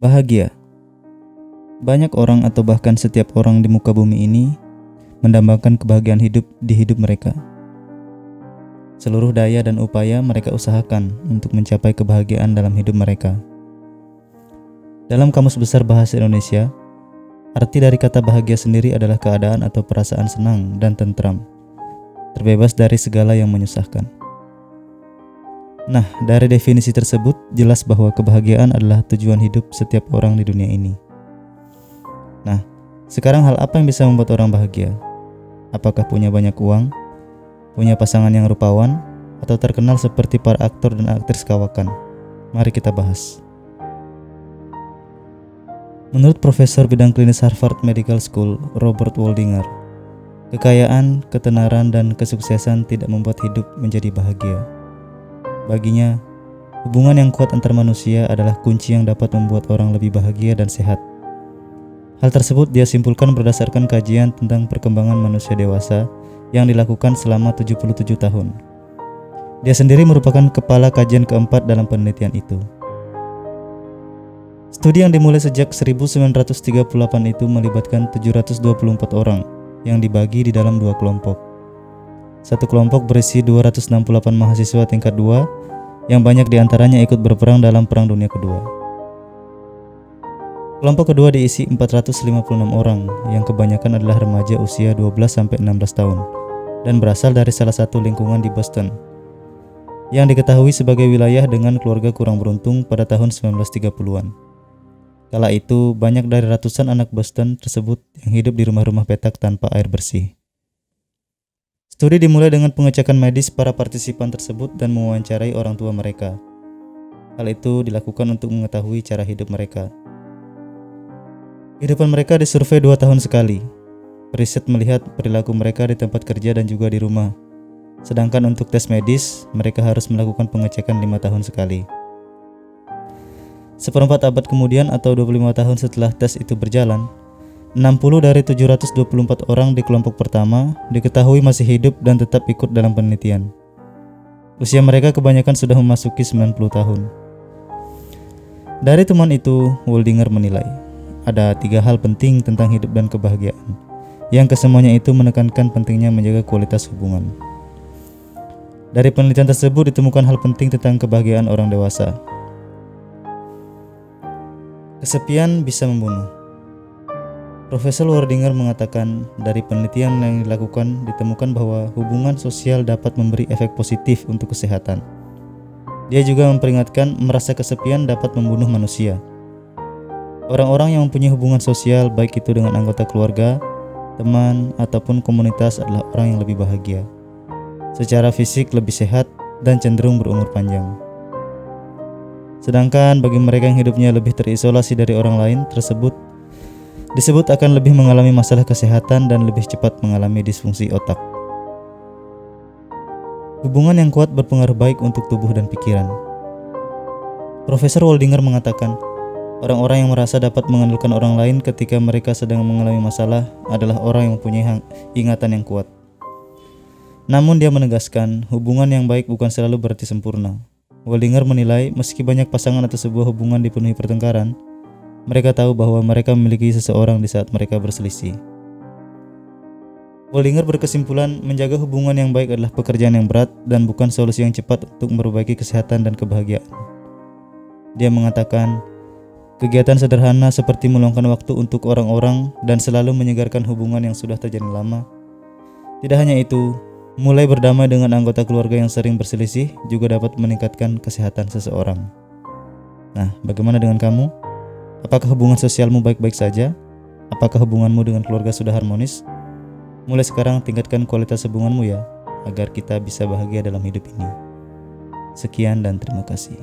Bahagia. Banyak orang atau bahkan setiap orang di muka bumi ini mendambakan kebahagiaan di hidup mereka. Seluruh daya dan upaya mereka usahakan untuk mencapai kebahagiaan dalam hidup mereka. Dalam Kamus Besar Bahasa Indonesia, arti dari kata bahagia sendiri adalah keadaan atau perasaan senang dan tentram, terbebas dari segala yang menyusahkan. Nah, dari definisi tersebut jelas bahwa kebahagiaan adalah tujuan hidup setiap orang di dunia ini. Nah, sekarang hal apa yang bisa membuat orang bahagia? Apakah punya banyak uang, punya pasangan yang rupawan, atau terkenal seperti para aktor dan aktris kawakan? Mari kita bahas. Menurut Profesor bidang klinis Harvard Medical School, Robert Waldinger, kekayaan, ketenaran, dan kesuksesan tidak membuat hidup menjadi bahagia. Baginya, hubungan yang kuat antar manusia adalah kunci yang dapat membuat orang lebih bahagia dan sehat. Hal tersebut dia simpulkan berdasarkan kajian tentang perkembangan manusia dewasa yang dilakukan selama 77 tahun. Dia sendiri merupakan kepala kajian keempat dalam penelitian itu. Studi yang dimulai sejak 1938 itu melibatkan 724 orang yang dibagi di dalam dua kelompok. Satu kelompok berisi 268 mahasiswa tingkat 2 yang banyak diantaranya ikut berperang dalam Perang Dunia Kedua. Kelompok kedua diisi 456 orang yang kebanyakan adalah remaja usia 12-16 tahun dan berasal dari salah satu lingkungan di Boston yang diketahui sebagai wilayah dengan keluarga kurang beruntung pada tahun 1930-an. Kala itu banyak dari ratusan anak Boston tersebut yang hidup di rumah-rumah petak tanpa air bersih. Studi dimulai dengan pengecekan medis para partisipan tersebut dan mewawancarai orang tua mereka. Hal itu dilakukan untuk mengetahui cara hidup mereka. Kehidupan mereka disurvei 2 tahun sekali. Riset melihat perilaku mereka di tempat kerja dan juga di rumah. Sedangkan untuk tes medis, mereka harus melakukan pengecekan 5 tahun sekali. Seperempat abad kemudian atau 25 tahun setelah tes itu berjalan, 60 dari 724 orang di kelompok pertama diketahui masih hidup dan tetap ikut dalam penelitian. Usia mereka kebanyakan sudah memasuki 90 tahun. Dari temuan itu, Waldinger menilai ada 3 hal penting tentang hidup dan kebahagiaan, yang kesemuanya itu menekankan pentingnya menjaga kualitas hubungan. Dari penelitian tersebut ditemukan hal penting tentang kebahagiaan orang dewasa. Kesepian bisa membunuh. Profesor Waldinger mengatakan dari penelitian yang dilakukan ditemukan bahwa hubungan sosial dapat memberi efek positif untuk kesehatan. Dia juga memperingatkan merasa kesepian dapat membunuh manusia. Orang-orang yang mempunyai hubungan sosial baik itu dengan anggota keluarga, teman, ataupun komunitas adalah orang yang lebih bahagia. Secara fisik lebih sehat dan cenderung berumur panjang. Sedangkan bagi mereka yang hidupnya lebih terisolasi dari orang lain disebut akan lebih mengalami masalah kesehatan dan lebih cepat mengalami disfungsi otak. Hubungan yang kuat berpengaruh baik untuk tubuh dan pikiran. Profesor Waldinger mengatakan, orang-orang yang merasa dapat mengandalkan orang lain ketika mereka sedang mengalami masalah adalah orang yang mempunyai ingatan yang kuat. Namun dia menegaskan, hubungan yang baik bukan selalu berarti sempurna. Waldinger menilai, meski banyak pasangan atau sebuah hubungan dipenuhi pertengkaran, mereka tahu bahwa mereka memiliki seseorang di saat mereka berselisih. Waldinger berkesimpulan, menjaga hubungan yang baik adalah pekerjaan yang berat dan bukan solusi yang cepat untuk memperbaiki kesehatan dan kebahagiaan. Dia mengatakan, kegiatan sederhana seperti meluangkan waktu untuk orang-orang dan selalu menyegarkan hubungan yang sudah terjadi lama. Tidak hanya itu, mulai berdamai dengan anggota keluarga yang sering berselisih juga dapat meningkatkan kesehatan seseorang. Nah, bagaimana dengan kamu? Apakah hubungan sosialmu baik-baik saja? Apakah hubunganmu dengan keluarga sudah harmonis? Mulai sekarang tingkatkan kualitas hubunganmu ya, agar kita bisa bahagia dalam hidup ini. Sekian dan terima kasih.